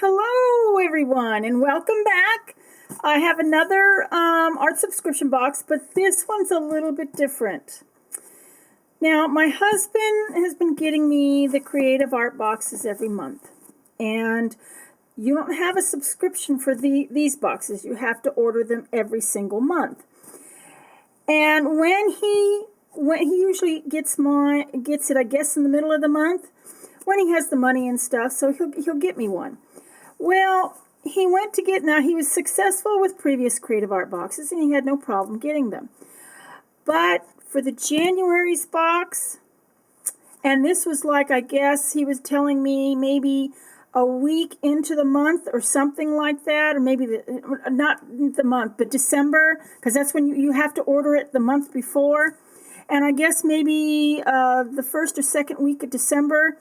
Hello, everyone, and welcome back. I have another art subscription box, but this one's a little bit different. Now, my husband has been getting me the creative art boxes every month, and you don't have a subscription for these boxes. You have to order them every single month. And when he usually gets it, I guess, in the middle of the month, when he has the money and stuff, so he'll get me one. Well, he was successful with previous creative art boxes, and he had no problem getting them. But for the January's box, and this was like, I guess he was telling me maybe a week into the month or something like that, or maybe not the month, but December, because that's when you have to order it the month before. And I guess maybe the first or second week of December,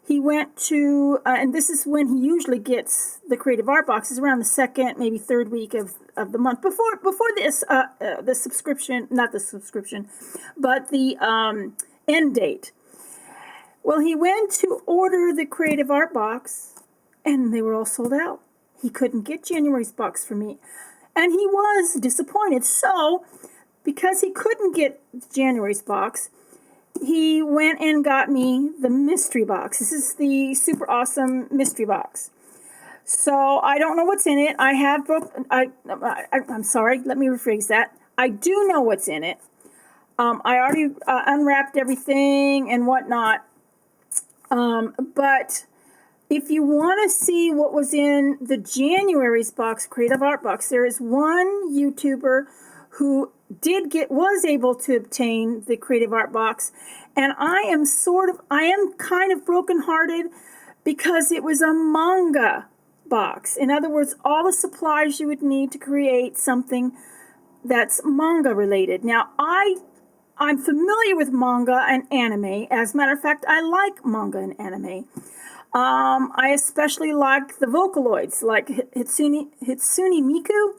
he went to, and this is when he usually gets the creative art boxes, around the second, maybe third week of the month, before this, the subscription, not the subscription, but the end date. Well, he went to order the creative art box, and they were all sold out. He couldn't get January's box for me, and he was disappointed. So, because he couldn't get January's box, he went and got me the mystery box. This is the super awesome mystery box. So I don't know what's in it. I'm sorry. Let me rephrase that. I do know what's in it. I already unwrapped everything and whatnot. But if you want to see what was in the January's box, creative art box, there is one YouTuber who was able to obtain the creative art box, and I am kind of brokenhearted because it was a manga box. In other words, all the supplies you would need to create something that's manga related. Now, I'm familiar with manga and anime. As a matter of fact, I like manga and anime. I especially like the Vocaloids, like Hatsune Miku.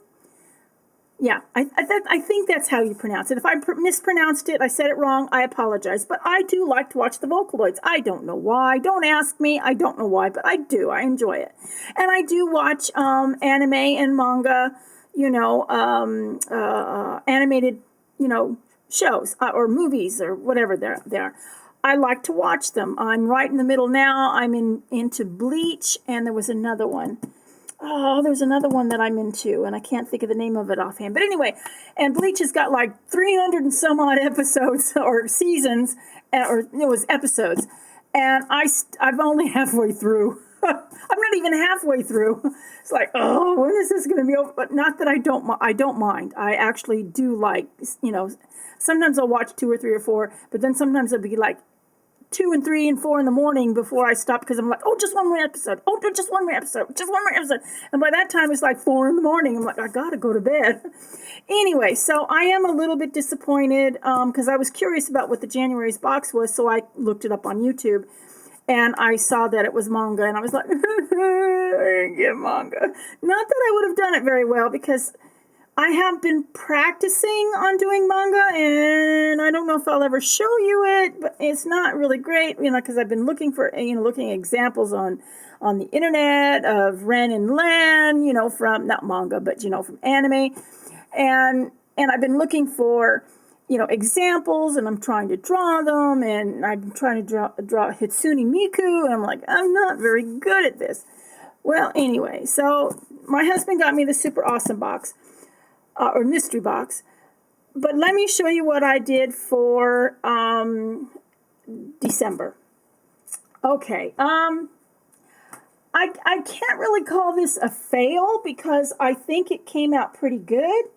Yeah, I think that's how you pronounce it. If I mispronounced it, I said it wrong, I apologize. But I do like to watch the Vocaloids. I don't know why. Don't ask me. I don't know why, but I do. I enjoy it. And I do watch anime and manga, animated, shows or movies or whatever they are. I like to watch them. I'm right in the middle now. I'm into Bleach, and there was another one. Oh, there's another one that I'm into, and I can't think of the name of it offhand. But anyway, and Bleach has got like 300 and some odd episodes or seasons, or it was episodes, and I'm only halfway through. I'm not even halfway through. It's like, oh, when is this going to be over? But not that I don't mind. I actually do like, sometimes I'll watch 2 or 3 or 4, but then sometimes it'll be like 2 and 3 and 4 in the morning before I stop, because I'm like, oh, just one more episode. Oh, just one more episode. Just one more episode. And by that time, it's like 4 in the morning. I'm like, I gotta go to bed. Anyway, so I am a little bit disappointed because I was curious about what the January's box was, so I looked it up on YouTube, and I saw that it was manga, and I was like, I didn't get manga. Not that I would have done it very well, because I have been practicing on doing manga, and I don't know if I'll ever show you it, but it's not really great, because I've been looking at examples on the internet of Ren and Lan, from, not manga, but, from anime, and I've been looking for, examples, and I'm trying to draw them, and I'm trying to draw Hatsune Miku, and I'm like, I'm not very good at this. Well, anyway, so my husband got me the super awesome box. Or mystery box. But let me show you what I did for December. Okay. I can't really call this a fail because I think it came out pretty good.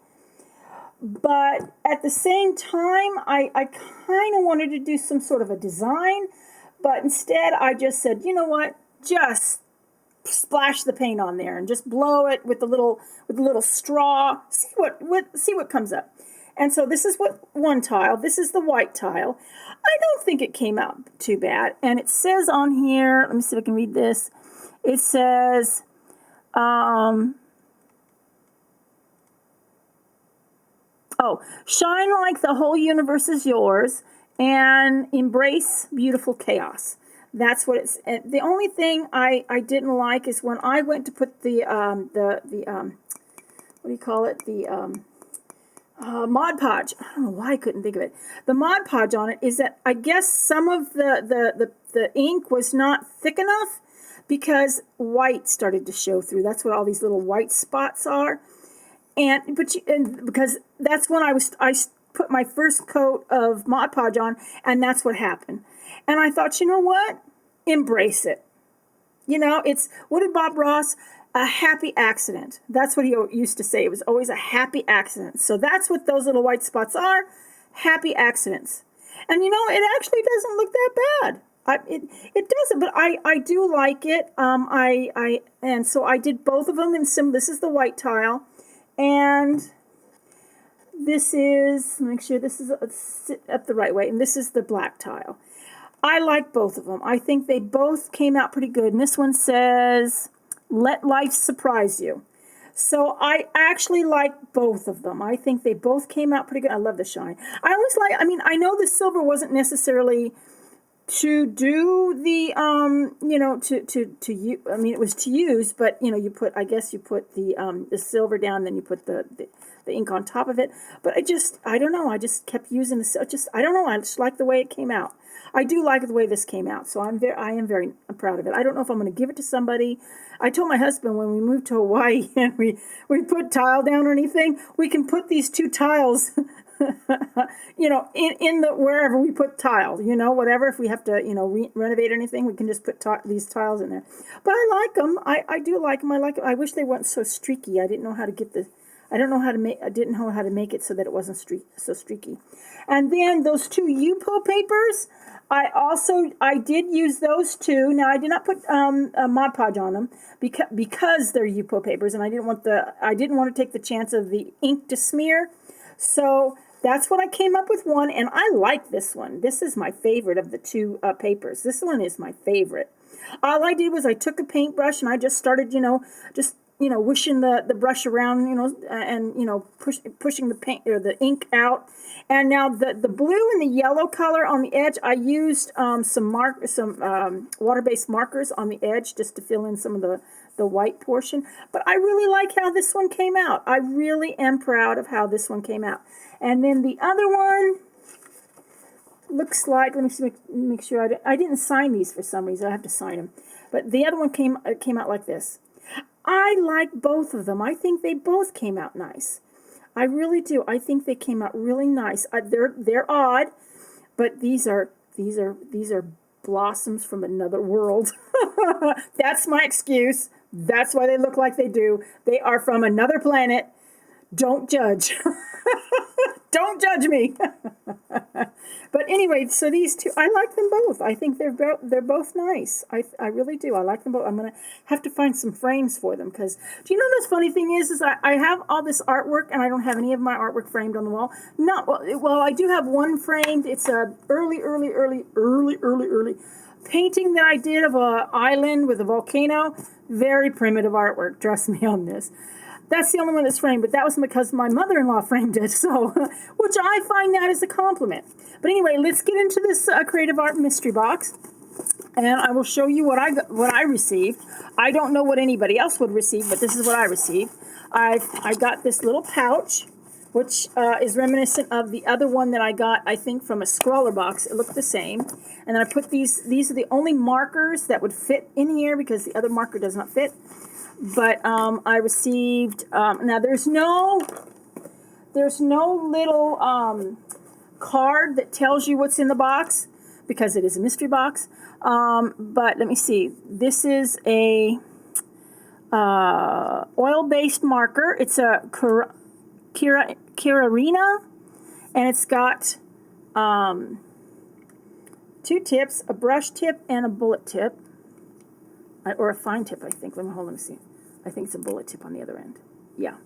But at the same time, I kind of wanted to do some sort of a design. But instead, I just said, you know what? Just splash the paint on there and just blow it with the little straw. See what comes up. And so this is one tile. This is the white tile. I don't think it came out too bad. And it says on here, let me see if I can read this. It says, shine like the whole universe is yours and embrace beautiful chaos. That's what it's. And the only thing I didn't like is when I went to put what do you call it, Mod Podge. I don't know why I couldn't think of it. The Mod Podge on it is that I guess some of the ink was not thick enough because white started to show through. That's what all these little white spots are. And because that's when I put my first coat of Mod Podge on, and that's what happened. And I thought, you know what? Embrace it. It's, what did Bob Ross? A happy accident. That's what he used to say. It was always a happy accident. So that's what those little white spots are. Happy accidents. And it actually doesn't look that bad. It doesn't, but I do like it. And so I did both of them in sim. This is the white tile, and this is, make sure this is up the right way, and this is the black tile. I like both of them. I think they both came out pretty good. And this one says, "Let life surprise you." So I actually like both of them. I think they both came out pretty good. I love the shine. I know the silver wasn't necessarily to do the it was to use, but you put the silver down, then you put the ink on top of it. But I don't know, I just kept using this. I don't know, I just like the way it came out. I do like the way this came out, so I am very proud of it. I don't know if I'm going to give it to somebody. I told my husband when we moved to Hawaii and we put tile down or anything, we can put these two tiles in the wherever we put tile, whatever. If we have to, renovate anything, we can just put these tiles in there. But I like them. I do like them. I like. I wish they weren't so streaky. I didn't know how to get the. I didn't know how to make it so that it wasn't so streaky. And then those two Yupo papers, I did use those two. Now I did not put a Mod Podge on them because they're Yupo papers, and I didn't want to take the chance of the ink to smear. So that's what I came up with one, and I like this one. This is my favorite of the two papers. This one is my favorite. All I did was I took a paintbrush and I just started, wishing the brush around, and pushing the paint or the ink out. And now the blue and the yellow color on the edge, I used some water-based markers on the edge just to fill in some of the white portion. But I really like how this one came out. I really am proud of how this one came out. And then the other one looks like, let me make sure I didn't sign these for some reason. I have to sign them. But the other one came out like this. I like both of them. I think they both came out nice. I really do. I think they came out really nice. They're odd, but these are blossoms from another world. That's my excuse. That's why they look like they do. They are from another planet. Don't judge. Don't judge me. But anyway, so these two, I like them both. I think they're both nice. I really do. I like them both. I'm going to have to find some frames for them because, do you know the funny thing is I have all this artwork and I don't have any of my artwork framed on the wall. No, well, I do have one framed. It's a early painting that I did of an island with a volcano. Very primitive artwork. Trust me on this. That's the only one that's framed, but that was because my mother-in-law framed it, so, which I find that as a compliment. But anyway, let's get into this Creative Art Mystery Box, and I will show you what I received. I don't know what anybody else would receive, but this is what I received. I got this little pouch, which is reminiscent of the other one that I got, I think, from a Scrawler box. It looked the same. And then I put these are the only markers that would fit in here because the other marker does not fit. But I received, now there's no little card that tells you what's in the box because it is a mystery box. But let me see. This is a oil-based marker. It's a Kirarina, and it's got 2 tips, a brush tip and a bullet tip. Or a fine tip, I think. Let me see. I think it's a bullet tip on the other end. Yeah.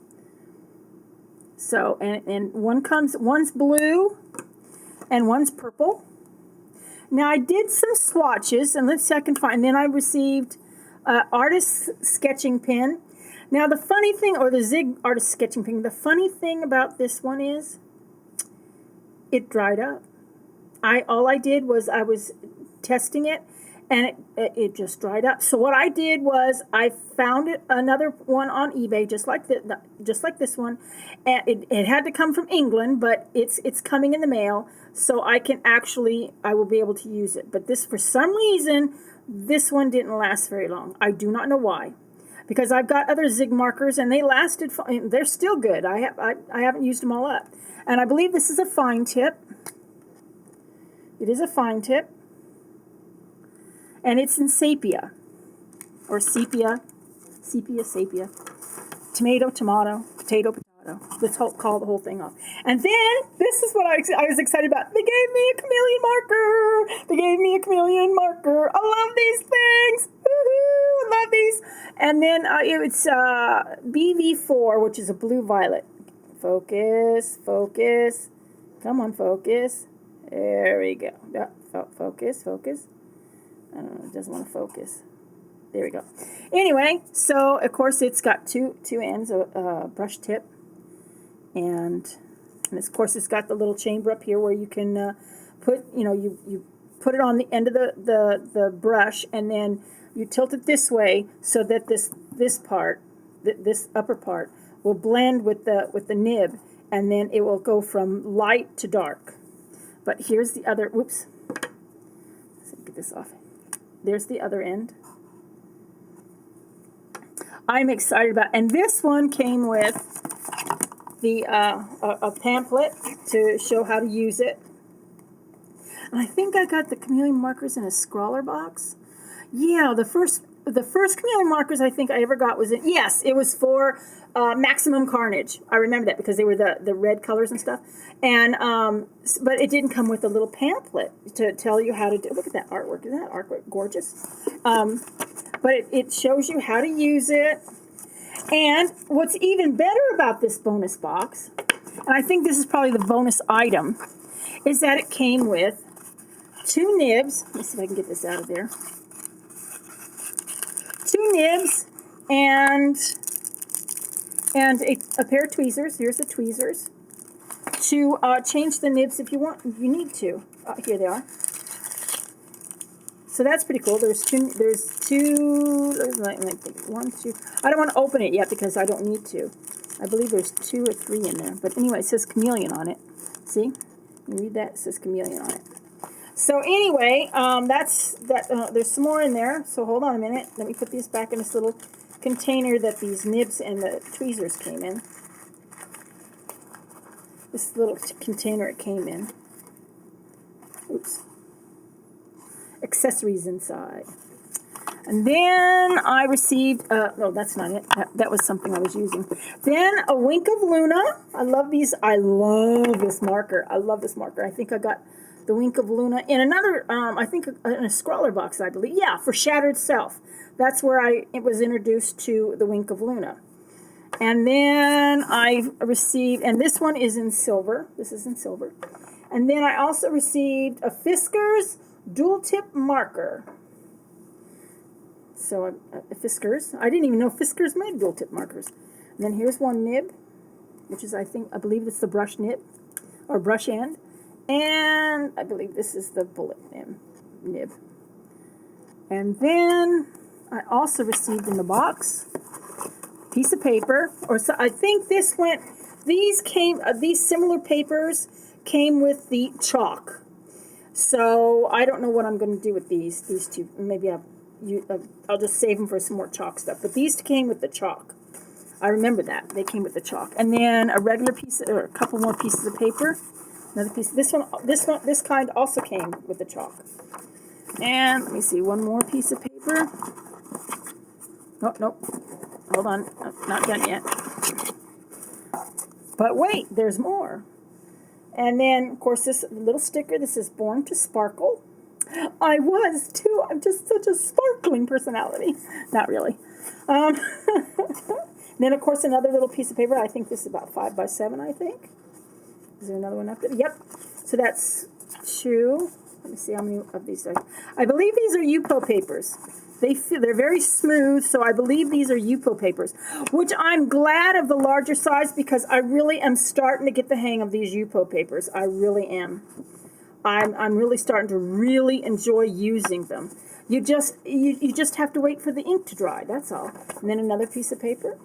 So, and one's blue and one's purple. Now, I did some swatches, and let's see if I can find. And then I received artist sketching pen. Now, the funny thing, or the Zig artist sketching pen, the funny thing about this one is it dried up. All I did was I was testing it, and it just dried up. So what I did was I found another one on eBay, just like this one, and it had to come from England, but it's coming in the mail, so I will be able to use it. But this, for some reason, this one didn't last very long. I do not know why, because I've got other Zig markers and they lasted. They're still good. I haven't used them all up, and I believe this is a fine tip. It is a fine tip. And it's in sepia, or sepia, tomato, potato. Let's call the whole thing off. And then, this is what I was excited about. They gave me a chameleon marker. I love these things. Woohoo, I love these. And then it's BV4, which is a blue violet. Focus. Come on, focus. There we go. Focus. I don't know, it doesn't want to focus. There we go. Anyway, so of course it's got two ends, a brush tip, and of course it's got the little chamber up here where you can put, you put it on the end of the brush, and then you tilt it this way so that this upper part will blend with the nib, and then it will go from light to dark. But here's the other. Whoops. Let's get this off. There's the other end. I'm excited about, and this one came with the a pamphlet to show how to use it. And I think I got the chameleon markers in a scrawler box. Yeah, the first chameleon markers I think I ever got was it was for Maximum Carnage. I remember that because they were the red colors and stuff. And but it didn't come with a little pamphlet to tell you how to do. Look at that artwork! Isn't that artwork gorgeous? But it shows you how to use it. And what's even better about this bonus box, and I think this is probably the bonus item, is that it came with 2 nibs. Let me see if I can get this out of there. 2 nibs and a pair of tweezers. Here's the tweezers to change the nibs if you need to. Here they are. So that's pretty cool. There's two. Like 1, 2. I don't want to open it yet because I don't need to. I believe there's 2 or 3 in there. But anyway, it says chameleon on it. See? You read that? It says chameleon on it. So anyway, that's that. There's some more in there. So hold on a minute. Let me put these back in this little container that these nibs and the tweezers came in. This little container it came in. Oops. Accessories inside. And then I received, no, that's not it. That was something I was using. Then a Wink of Luna. I love these. I love this marker. I think I got the Wink of Luna in another, I think in a scrawler box, I believe. Yeah, for Shattered Self. That's where it was introduced to the Wink of Luna. And then I received, and this one is in silver. This is in silver. And then I also received a Fiskars dual tip marker. So Fiskars. I didn't even know Fiskars made dual tip markers. And then here's one nib, which is I believe it's the brush nib or brush end. And I believe this is the bullet nib. And then I also received in the box a piece of paper, or so I think this went. These similar papers came with the chalk. So I don't know what I'm going to do with these two. Maybe I'll just save them for some more chalk stuff. But these came with the chalk. I remember that they came with the chalk, and then a regular piece, or a couple more pieces of paper. Another piece. This kind also came with the chalk. And let me see, one more piece of paper. Oh, nope. Hold on, not done yet. But wait, there's more. And then, of course, this little sticker. This is Born to Sparkle. I was too. I'm just such a sparkling personality. Not really. Then, of course, another little piece of paper. I think this is about 5 by 7. I think. Is there another one up there? Yep. So that's 2. Let me see how many of these are. I believe these are Yupo papers. They're very smooth, so I believe these are Yupo papers, which I'm glad of the larger size because I really am starting to get the hang of these Yupo papers. I really am. I'm really starting to really enjoy using them. You just have to wait for the ink to dry. That's all. And then another piece of paper.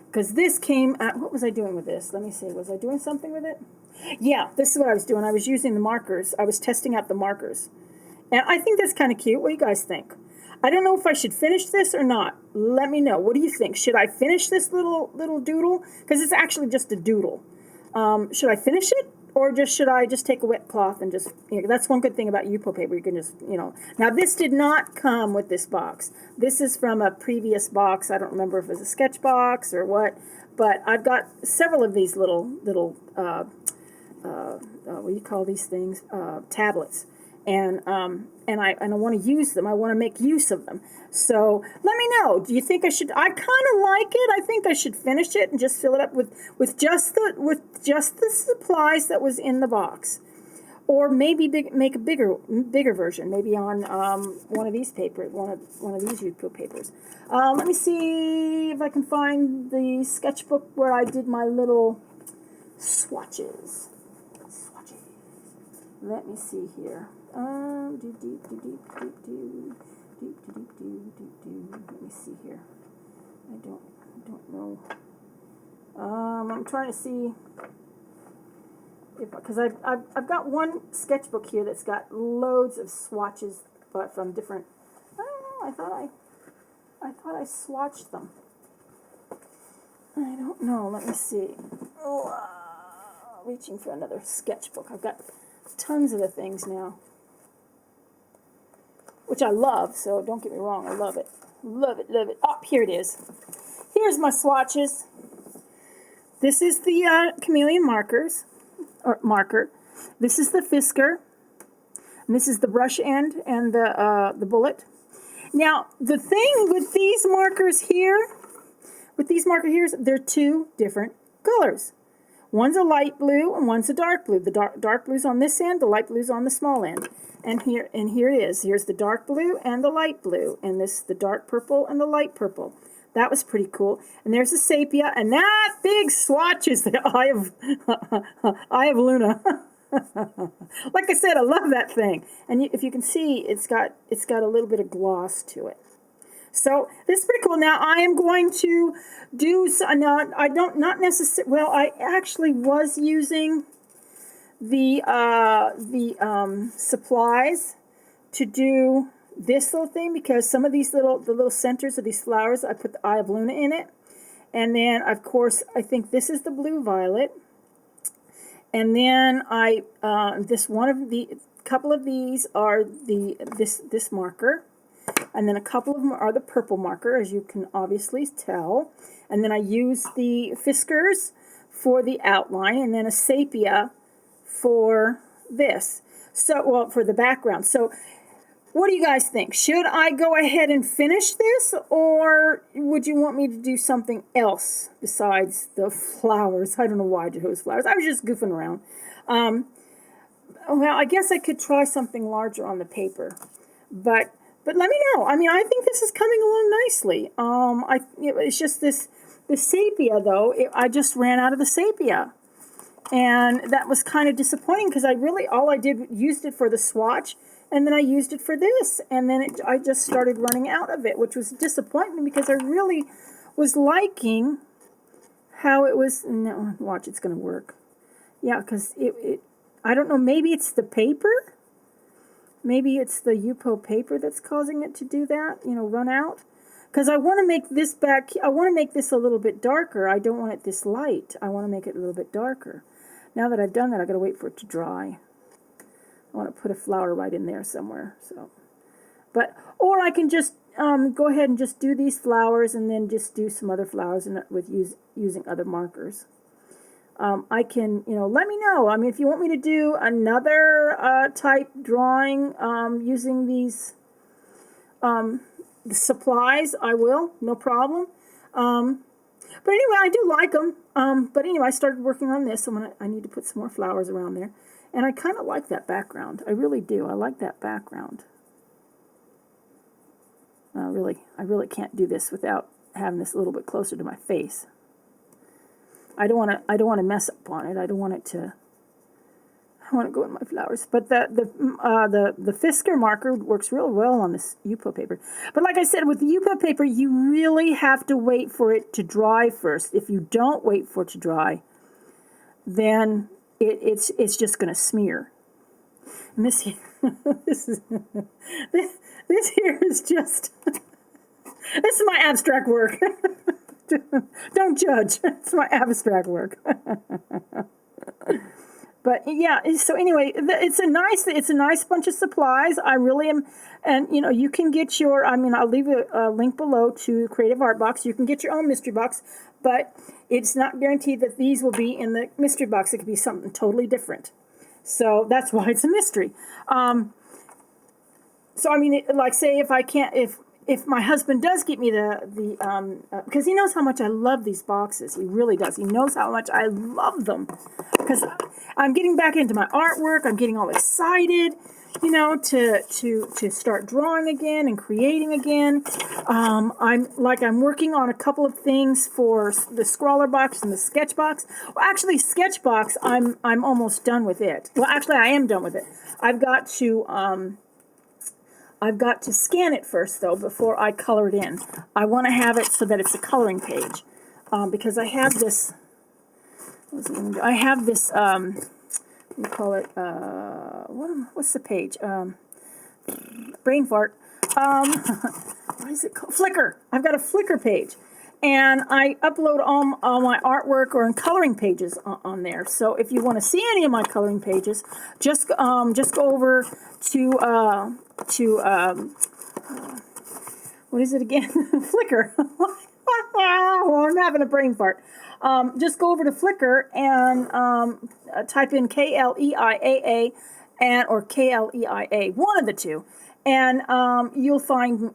Because this came at, what was I doing with this? Let me see. Was I doing something with it? Yeah, this is what I was doing. I was using the markers. I was testing out the markers. And I think that's kind of cute. What do you guys think? I don't know if I should finish this or not. Let me know. What do you think? Should I finish this little doodle? Because it's actually just a doodle. Should I finish it? Or should I just take a wet cloth and just, that's one good thing about Yupo paper. You can just, Now, this did not come with this box. This is from a previous box. I don't remember if it was a sketch box or what. But I've got several of these little what do you call these things? Tablets. And I want to use them. I want to make use of them. So let me know. Do you think I should? I kind of like it. I think I should finish it and just fill it up with just the supplies that was in the box, or maybe make a bigger version. Maybe on one of these papers, one of these Yupo papers. Let me see if I can find the sketchbook where I did my little swatches. Let me see here. Let me see here. I don't know. I'm trying to see if, because I've got one sketchbook here that's got loads of swatches, but from different. I don't know. I thought I swatched them. I don't know. Let me see. Reaching for another sketchbook. I've got tons of the things now, which I love, so don't get me wrong, I love it. Love it, love it. Oh, here it is. Here's my swatches. This is the chameleon marker. This is the Fisker. And this is the brush end and the bullet. Now, the thing with these markers here, they're two different colors. One's a light blue and one's a dark blue. The dark blue's on this end, the light blue's on the small end. And here it is. Here's the dark blue and the light blue. And this the dark purple and the light purple. That was pretty cool. And there's the sepia, and that big swatch is the Eye of Luna. Like I said, I love that thing. And if you can see, it's got a little bit of gloss to it. So this is pretty cool. Now I am going to do. Now I don't not necessarily. Well, I actually was using the supplies to do this little thing, because some of these the little centers of these flowers, I put the Eye of Luna in it, and then of course I think this is the blue violet, and then couple of these are this marker. And then a couple of them are the purple marker, as you can obviously tell. And then I use the Fiskars for the outline, and then a sepia for this. So, well, for the background. So, what do you guys think? Should I go ahead and finish this, or would you want me to do something else besides the flowers? I don't know why I chose flowers. I was just goofing around. Well, I guess I could try something larger on the paper, but let me know. I mean, I think this is coming along nicely. It's just the sepia, though. I just ran out of the sepia. And that was kind of disappointing, because all I did, used it for the swatch, and then I used it for this. And then I just started running out of it, which was disappointing, because I really was liking how it was. No, watch, it's going to work. Yeah, because I don't know, maybe it's the paper? Maybe it's the Yupo paper that's causing it to do that, run out. Because I want to make this I want to make this a little bit darker. I don't want it this light. I want to make it a little bit darker. Now that I've done that, I've got to wait for it to dry. I want to put a flower right in there somewhere. Or I can just go ahead and just do these flowers, and then just do some other flowers using other markers. I can, let me know. I mean, if you want me to do another type drawing using these the supplies, I will, no problem. But anyway, I do like them. But anyway, I started working on this. I need to put some more flowers around there. And I kind of like that background. I really do. I like that background. I really can't do this without having this a little bit closer to my face. I don't want to mess up on it. I don't want it to. I want to go in my flowers, but the Fisker marker works real well on this Yupo paper. But like I said, with the Yupo paper, you really have to wait for it to dry first. If you don't wait for it to dry, then it's just going to smear. And this here, this here is just this is my abstract work. Don't judge. It's my abstract work. But yeah, so anyway, it's a nice bunch of supplies. I really am, and you can get your. I mean, I'll leave a link below to Creative Art Box. You can get your own mystery box, but it's not guaranteed that these will be in the mystery box. It could be something totally different. So that's why it's a mystery. So I mean, like say if my husband does get me because he knows how much I love these boxes. He really does. He knows how much I love them because I'm getting back into my artwork. I'm getting all excited, to start drawing again and creating again. I'm working on a couple of things for the Scrawler box and the Sketch box. Well, actually, Sketch box, I'm almost done with it. Well, actually, I am done with it. I've got to scan it first, though, before I color it in. I want to have it so that it's a coloring page, because I have this. I have this. We call it. What's the page? Brain fart. What is it called? Flickr. I've got a Flickr page, and I upload all my artwork or in coloring pages on there. So if you want to see any of my coloring pages, just go over to what is it again? Flickr. Well, I'm having a brain fart. Just go over to Flickr and type in KLEIAA or KLEIA, one of the two, and you'll find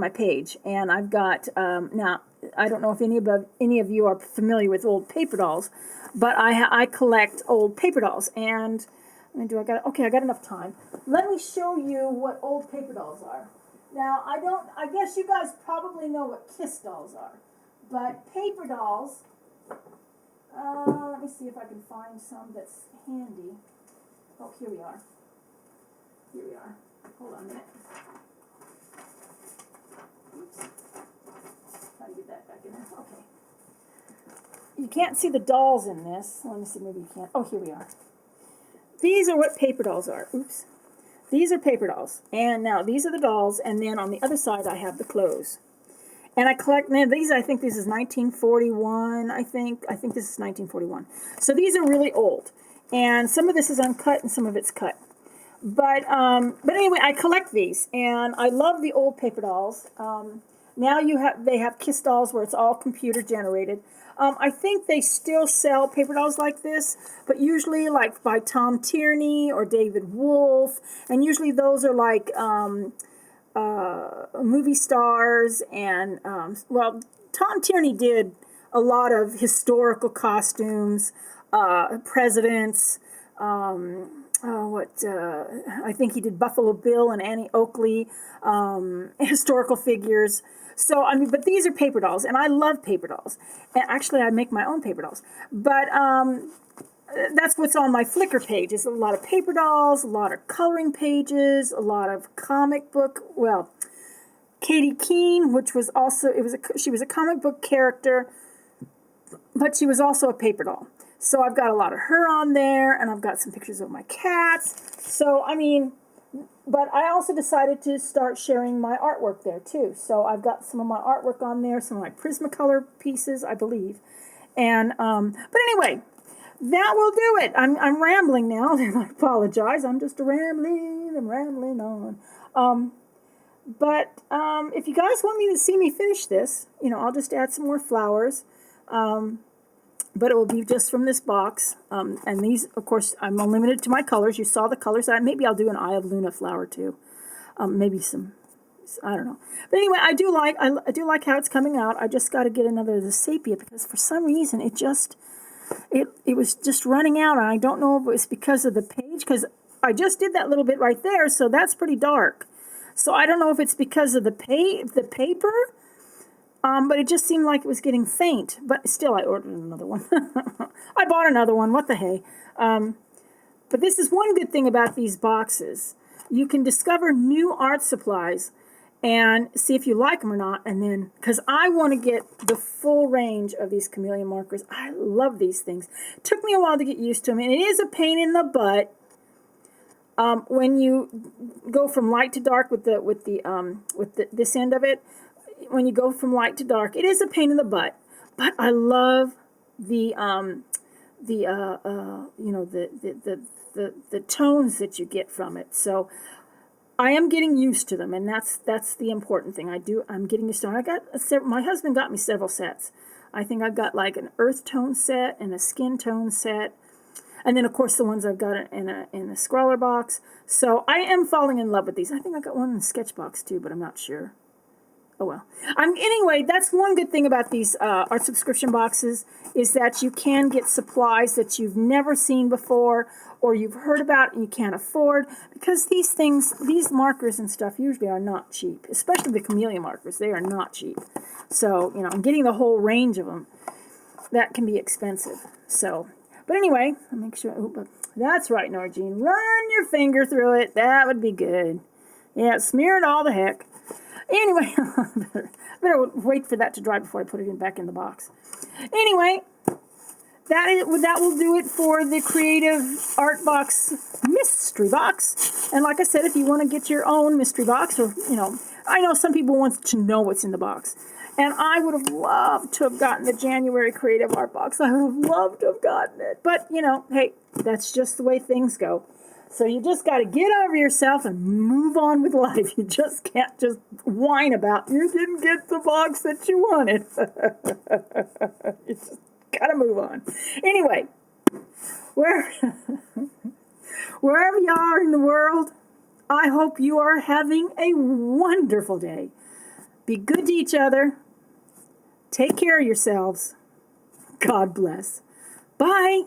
my page. And I've got now. I don't know if any of you are familiar with old paper dolls, but I collect old paper dolls. And I got enough time. Let me show you what old paper dolls are. Now, I guess you guys probably know what Kiss dolls are, but paper dolls, let me see if I can find some that's handy. Oh, here we are. Hold on a minute. Oops. Try to get that back in there. Okay. You can't see the dolls in this. Let me see, maybe you can. Oh, here we are. These are what paper dolls are. Oops. These are paper dolls. And now these are the dolls, and then on the other side I have the clothes. And I collect these. I think this is 1941. I think this is 1941. So these are really old. And some of this is uncut and some of it's cut. But anyway, I collect these, and I love the old paper dolls. Now they have Kiss dolls where it's all computer generated. I think they still sell paper dolls like this, but usually like by Tom Tierney or David Wolf, and usually those are like movie stars. And Tom Tierney did a lot of historical costumes, presidents. I think he did Buffalo Bill and Annie Oakley, historical figures. So, I mean, but these are paper dolls, and I love paper dolls. And actually, I make my own paper dolls. But that's what's on my Flickr page, is a lot of paper dolls, a lot of coloring pages, a lot of comic book, Katie Keene, which was also, she was a comic book character, but she was also a paper doll. So I've got a lot of her on there, and I've got some pictures of my cats. So, I mean, but I also decided to start sharing my artwork there, too. So I've got some of my artwork on there, some of my Prismacolor pieces, I believe. And, but anyway, that will do it. I'm rambling now, and I apologize. I'm just rambling on. But if you guys want me to see me finish this, I'll just add some more flowers. But it will be just from this box. And these, of course, I'm limited to my colors. You saw the colors. Maybe I'll do an Eye of Luna flower too. Maybe some, I don't know. But anyway, I do like how it's coming out. I just got to get another of the sepia because for some reason it was just running out. And I don't know if it was because of the page, because I just did that little bit right there. So that's pretty dark. So I don't know if it's because of the paper. But it just seemed like it was getting faint. But still, I ordered another one. I bought another one. What the hey? But this is one good thing about these boxes. You can discover new art supplies and see if you like them or not. And then, because I want to get the full range of these chameleon markers. I love these things. It took me a while to get used to them, and it is a pain in the butt when you go from light to dark with this end of it. When you go from light to dark, it is a pain in the butt. But I love the tones that you get from it. So I am getting used to them, and that's the important thing. I'm getting used to them. My husband got me several sets. I think I've got like an earth tone set and a skin tone set, and then of course the ones I've got in a scrawler box. So I am falling in love with these. I think I got one in the sketch box too, but I'm not sure. Oh well. Anyway, that's one good thing about these art subscription boxes is that you can get supplies that you've never seen before or you've heard about and you can't afford, because these markers and stuff usually are not cheap, especially the chameleon markers. They are not cheap. So, I'm getting the whole range of them. That can be expensive. So, but anyway, I'll make sure. That's right, Norgene. Run your finger through it. That would be good. Yeah, smear it all the heck. Anyway, better wait for that to dry before I put it back in the box. Anyway, that will do it for the Creative Art Box mystery box. And like I said, if you want to get your own mystery box, or I know some people want to know what's in the box. And I would have loved to have gotten the January Creative Art Box. I would have loved to have gotten it. But, hey, that's just the way things go. So you just got to get over yourself and move on with life. You just can't just whine about you didn't get the box that you wanted. You just got to move on. Anyway, wherever you are in the world, I hope you are having a wonderful day. Be good to each other. Take care of yourselves. God bless. Bye.